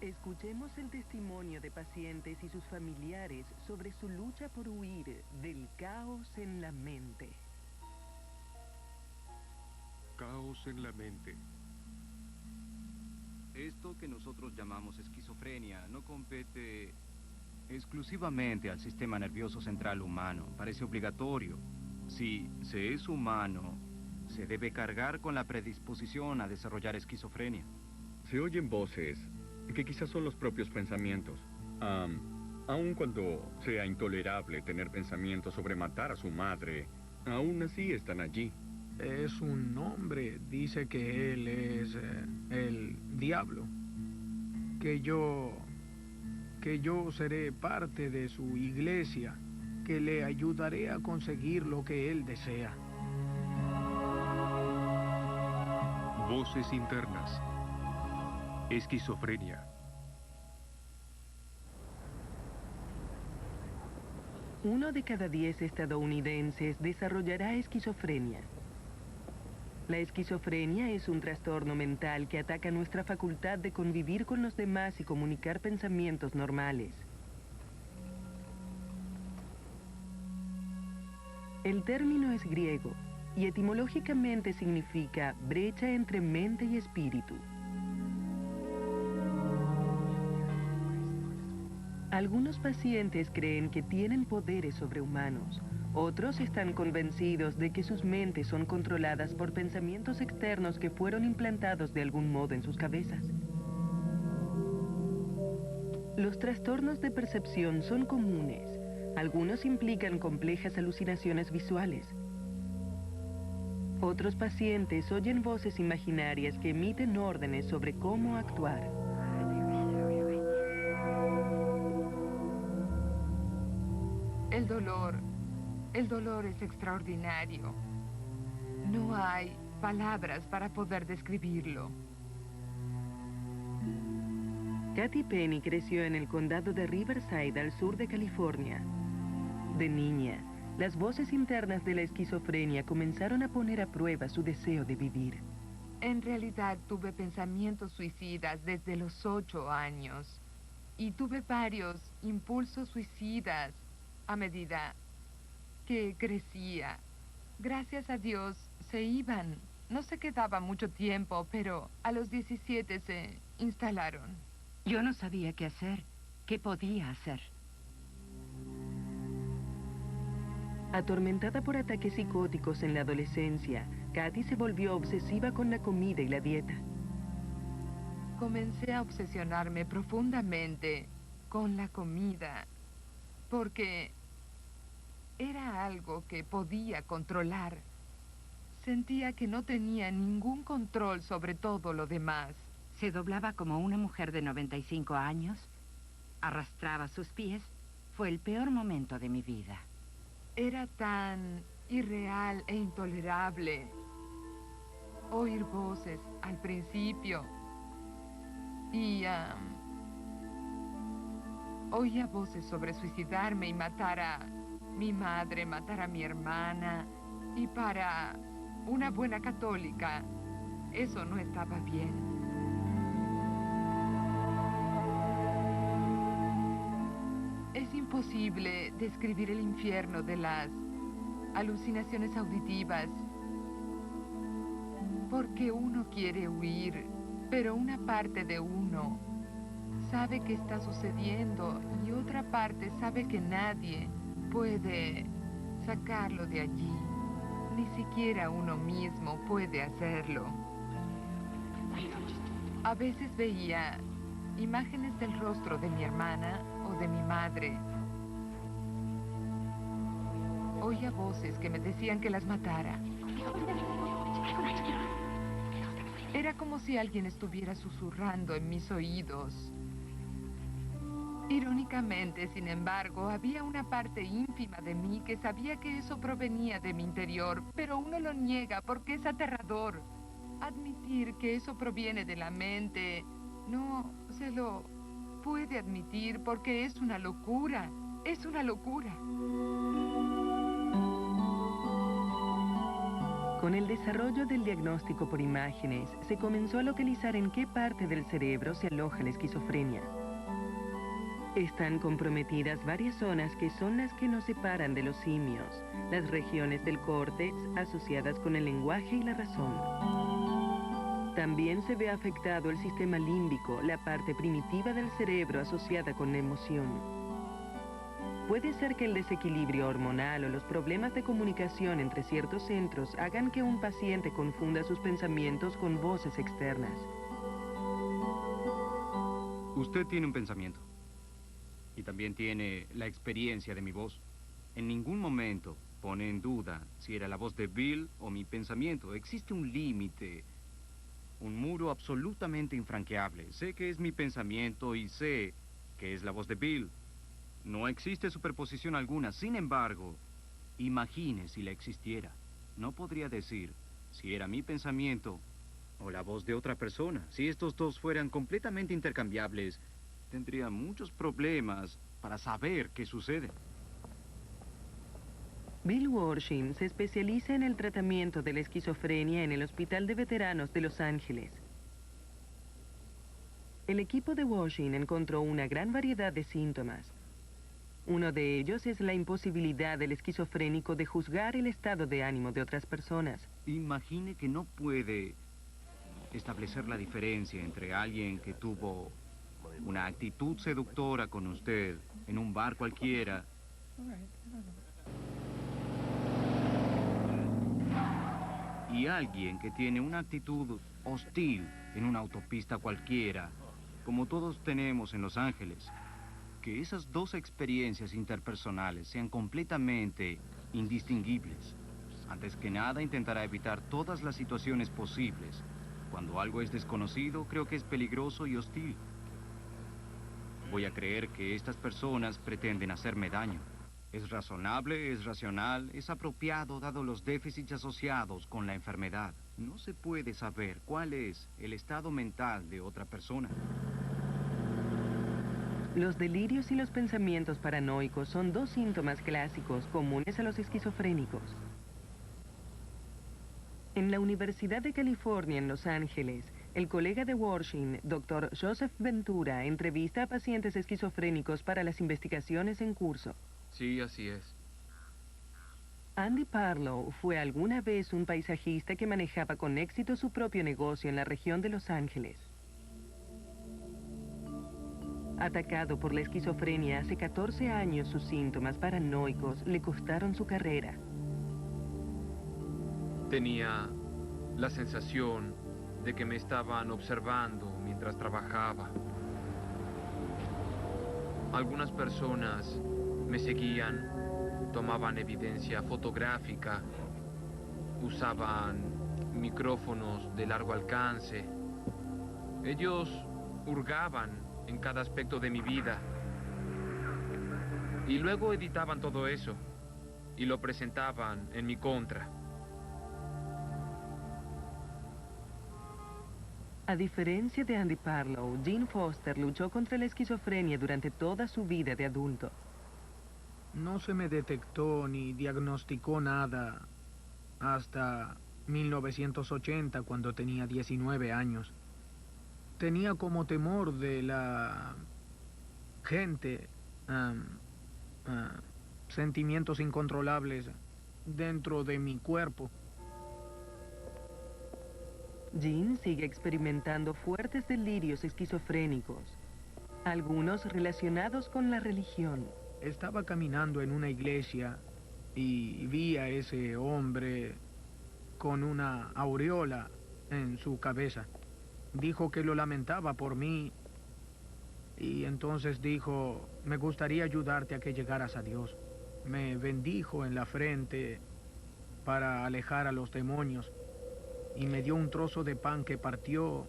Escuchemos el testimonio de pacientes y sus familiares sobre su lucha por huir del caos en la mente. Caos en la mente. Esto que nosotros llamamos esquizofrenia no compete exclusivamente al sistema nervioso central humano. Parece obligatorio. Si se es humano, se debe cargar con la predisposición a desarrollar esquizofrenia. Se oyen voces que quizás son los propios pensamientos. Aun cuando sea intolerable tener pensamientos sobre matar a su madre, aún así están allí. Es un hombre, dice que él es el diablo, que yo seré parte de su iglesia, que le ayudaré a conseguir lo que él desea. Voces internas. Esquizofrenia. Uno de cada 10 estadounidenses desarrollará esquizofrenia. La esquizofrenia es un trastorno mental que ataca nuestra facultad de convivir con los demás y comunicar pensamientos normales. El término es griego y etimológicamente significa brecha entre mente y espíritu. Algunos pacientes creen que tienen poderes sobrehumanos. Otros están convencidos de que sus mentes son controladas por pensamientos externos que fueron implantados de algún modo en sus cabezas. Los trastornos de percepción son comunes. Algunos implican complejas alucinaciones visuales. Otros pacientes oyen voces imaginarias que emiten órdenes sobre cómo actuar. El dolor es extraordinario. No hay palabras para poder describirlo. Kathy Penny creció en el condado de Riverside, al sur de California. De niña, las voces internas de la esquizofrenia comenzaron a poner a prueba su deseo de vivir. En realidad tuve pensamientos suicidas desde los 8 años. Y tuve varios impulsos suicidas a medida que crecía. Gracias a Dios se iban. No se quedaba mucho tiempo, pero a los 17 se instalaron. Yo no sabía qué hacer, qué podía hacer. Atormentada por ataques psicóticos en la adolescencia, Kathy se volvió obsesiva con la comida y la dieta. Comencé a obsesionarme profundamente con la comida, porque era algo que podía controlar. Sentía que no tenía ningún control sobre todo lo demás. Se doblaba como una mujer de 95 años, arrastraba sus pies. Fue el peor momento de mi vida. Era tan irreal e intolerable. Oír voces al principio. Y oía voces sobre suicidarme y matar a mi madre, matar a mi hermana. Y para una buena católica, eso no estaba bien. Es imposible describir el infierno de las alucinaciones auditivas, porque uno quiere huir, pero una parte de uno sabe que está sucediendo y otra parte sabe que nadie puede sacarlo de allí. Ni siquiera uno mismo puede hacerlo. A veces veía imágenes del rostro de mi hermana o de mi madre. Oía voces que me decían que las matara. Era como si alguien estuviera susurrando en mis oídos. Irónicamente, sin embargo, había una parte ínfima de mí que sabía que eso provenía de mi interior, pero uno lo niega porque es aterrador. Admitir que eso proviene de la mente no se lo puede admitir porque es una locura. Es una locura. Con el desarrollo del diagnóstico por imágenes, se comenzó a localizar en qué parte del cerebro se aloja la esquizofrenia. Están comprometidas varias zonas que son las que nos separan de los simios, las regiones del córtex asociadas con el lenguaje y la razón. También se ve afectado el sistema límbico, la parte primitiva del cerebro asociada con la emoción. Puede ser que el desequilibrio hormonal o los problemas de comunicación entre ciertos centros hagan que un paciente confunda sus pensamientos con voces externas. Usted tiene un pensamiento. Y también tiene la experiencia de mi voz. En ningún momento pone en duda si era la voz de Bill o mi pensamiento. Existe un límite, un muro absolutamente infranqueable. Sé que es mi pensamiento y sé que es la voz de Bill. No existe superposición alguna. Sin embargo, imagine si la existiera. No podría decir si era mi pensamiento o la voz de otra persona. Si estos dos fueran completamente intercambiables, tendría muchos problemas para saber qué sucede. Bill Worsham se especializa en el tratamiento de la esquizofrenia en el Hospital de Veteranos de Los Ángeles. El equipo de Worsham encontró una gran variedad de síntomas. Uno de ellos es la imposibilidad del esquizofrénico de juzgar el estado de ánimo de otras personas. Imagine que no puede establecer la diferencia entre alguien que tuvo una actitud seductora con usted en un bar cualquiera y alguien que tiene una actitud hostil en una autopista cualquiera, como todos tenemos en Los Ángeles. Que esas dos experiencias interpersonales sean completamente indistinguibles. Antes que nada, intentará evitar todas las situaciones posibles. Cuando algo es desconocido, creo que es peligroso y hostil. Voy a creer que estas personas pretenden hacerme daño. Es razonable, es racional, es apropiado dado los déficits asociados con la enfermedad. No se puede saber cuál es el estado mental de otra persona. Los delirios y los pensamientos paranoicos son dos síntomas clásicos comunes a los esquizofrénicos. En la Universidad de California en Los Ángeles, el colega de Worsham, Dr. Joseph Ventura, entrevista a pacientes esquizofrénicos para las investigaciones en curso. Sí, así es. Andy Parlow fue alguna vez un paisajista que manejaba con éxito su propio negocio en la región de Los Ángeles. Atacado por la esquizofrenia hace 14 años, sus síntomas paranoicos le costaron su carrera. Tenía la sensación de que me estaban observando mientras trabajaba. Algunas personas me seguían, tomaban evidencia fotográfica, usaban micrófonos de largo alcance. Ellos hurgaban en cada aspecto de mi vida y luego editaban todo eso y lo presentaban en mi contra. A diferencia de Andy Parlow, Gene Foster luchó contra la esquizofrenia durante toda su vida de adulto. No se me detectó ni diagnosticó nada hasta 1980, cuando tenía 19 años. Tenía como temor de la gente, sentimientos incontrolables dentro de mi cuerpo. Gene sigue experimentando fuertes delirios esquizofrénicos, algunos relacionados con la religión. Estaba caminando en una iglesia y vi a ese hombre con una aureola en su cabeza. Dijo que lo lamentaba por mí y entonces dijo: me gustaría ayudarte a que llegaras a Dios. Me bendijo en la frente para alejar a los demonios y me dio un trozo de pan que partió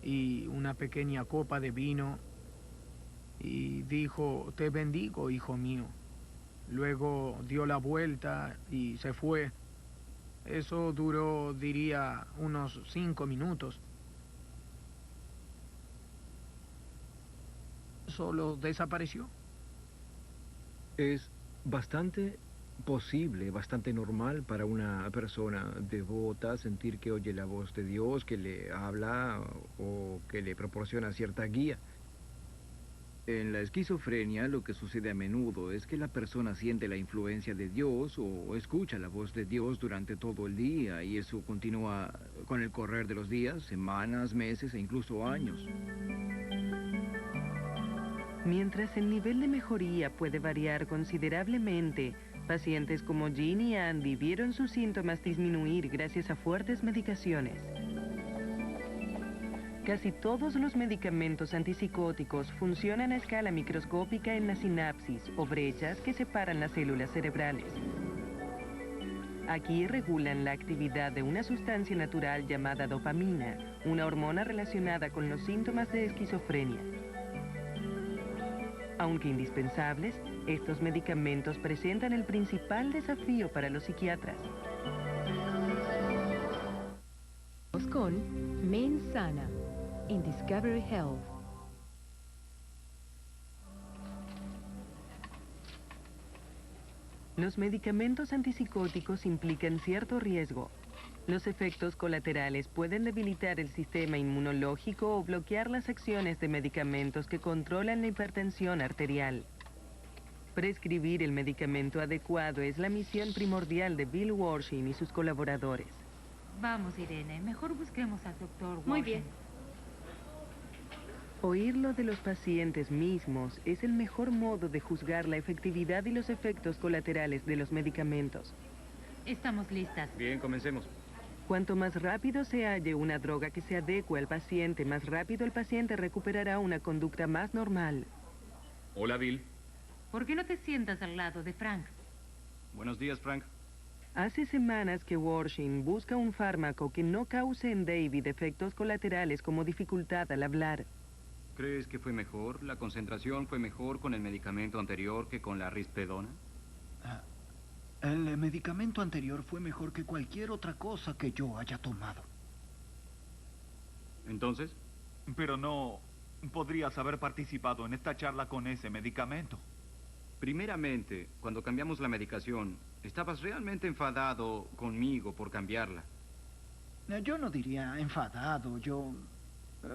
y una pequeña copa de vino y dijo: te bendigo, hijo mío. Luego dio la vuelta y se fue. Eso duró, diría, unos 5 minutos. Solo desapareció. Es bastante posible, bastante normal para una persona devota sentir que oye la voz de Dios, que le habla o que le proporciona cierta guía. En la esquizofrenia lo que sucede a menudo es que la persona siente la influencia de Dios o escucha la voz de Dios durante todo el día y eso continúa con el correr de los días, semanas, meses e incluso años. Mientras el nivel de mejoría puede variar considerablemente, pacientes como Jean y Andy vieron sus síntomas disminuir gracias a fuertes medicaciones. Casi todos los medicamentos antipsicóticos funcionan a escala microscópica en la sinapsis o brechas que separan las células cerebrales. Aquí regulan la actividad de una sustancia natural llamada dopamina, una hormona relacionada con los síntomas de esquizofrenia. Aunque indispensables, estos medicamentos presentan el principal desafío para los psiquiatras. Con Mensana en Discovery Health. Los medicamentos antipsicóticos implican cierto riesgo. Los efectos colaterales pueden debilitar el sistema inmunológico o bloquear las acciones de medicamentos que controlan la hipertensión arterial. Prescribir el medicamento adecuado es la misión primordial de Bill Warshing y sus colaboradores. Vamos, Irene, mejor busquemos al doctor Warshing. Muy bien. Oírlo de los pacientes mismos es el mejor modo de juzgar la efectividad y los efectos colaterales de los medicamentos. Estamos listas. Bien, comencemos. Cuanto más rápido se halle una droga que se adecue al paciente, más rápido el paciente recuperará una conducta más normal. Hola, Bill. ¿Por qué no te sientas al lado de Frank? Buenos días, Frank. Hace semanas que Warshing busca un fármaco que no cause en David efectos colaterales como dificultad al hablar. ¿Crees que fue mejor? ¿La concentración fue mejor con el medicamento anterior que con la risperidona? El medicamento anterior fue mejor que cualquier otra cosa que yo haya tomado. ¿Entonces? Pero no podrías haber participado en esta charla con ese medicamento. Primeramente, cuando cambiamos la medicación, estabas realmente enfadado conmigo por cambiarla. Yo no diría enfadado, yo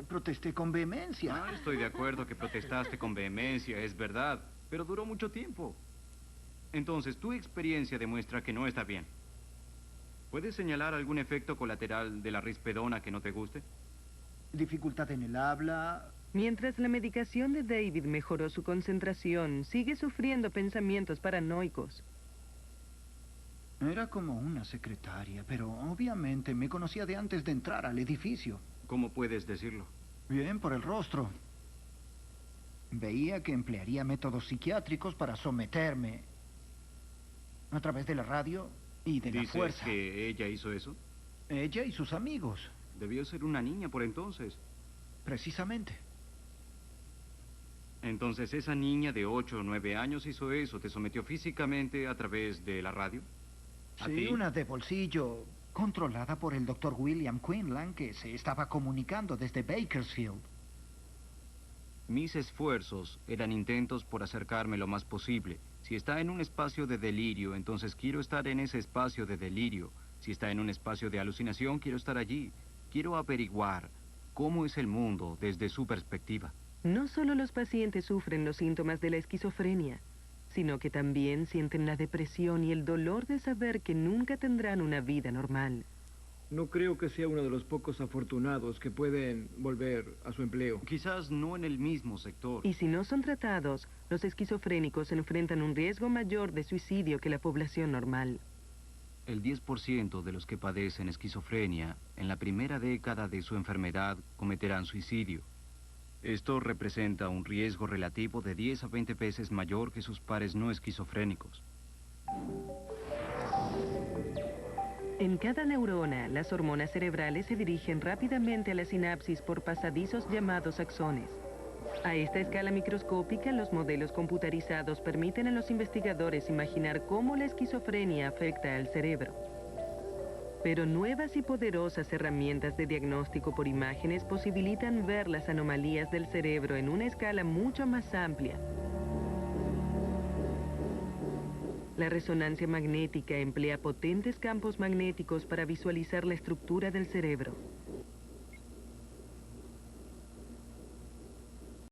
protesté con vehemencia. Estoy de acuerdo que protestaste con vehemencia, es verdad, pero duró mucho tiempo. Entonces, tu experiencia demuestra que no está bien. ¿Puedes señalar algún efecto colateral de la risperidona que no te guste? Dificultad en el habla. Mientras la medicación de David mejoró su concentración, sigue sufriendo pensamientos paranoicos. Era como una secretaria, pero obviamente me conocía de antes de entrar al edificio. ¿Cómo puedes decirlo? Bien, por el rostro. Veía que emplearía métodos psiquiátricos para someterme a través de la radio y de la fuerza. ¿Dices que ella hizo eso? Ella y sus amigos. Debió ser una niña por entonces. Precisamente. Entonces, esa niña de 8 o 9 años hizo eso, te sometió físicamente a través de la radio. Sí, una de bolsillo, controlada por el doctor William Quinlan, que se estaba comunicando desde Bakersfield. Mis esfuerzos eran intentos por acercarme lo más posible. Si está en un espacio de delirio, entonces quiero estar en ese espacio de delirio. Si está en un espacio de alucinación, quiero estar allí. Quiero averiguar cómo es el mundo desde su perspectiva. No solo los pacientes sufren los síntomas de la esquizofrenia, sino que también sienten la depresión y el dolor de saber que nunca tendrán una vida normal. No creo que sea uno de los pocos afortunados que pueden volver a su empleo. Quizás no en el mismo sector. Y si no son tratados, los esquizofrénicos enfrentan un riesgo mayor de suicidio que la población normal. El 10% de los que padecen esquizofrenia en la primera década de su enfermedad cometerán suicidio. Esto representa un riesgo relativo de 10 a 20 veces mayor que sus pares no esquizofrénicos. En cada neurona, las hormonas cerebrales se dirigen rápidamente a la sinapsis por pasadizos llamados axones. A esta escala microscópica, los modelos computarizados permiten a los investigadores imaginar cómo la esquizofrenia afecta al cerebro. Pero nuevas y poderosas herramientas de diagnóstico por imágenes posibilitan ver las anomalías del cerebro en una escala mucho más amplia. La resonancia magnética emplea potentes campos magnéticos para visualizar la estructura del cerebro.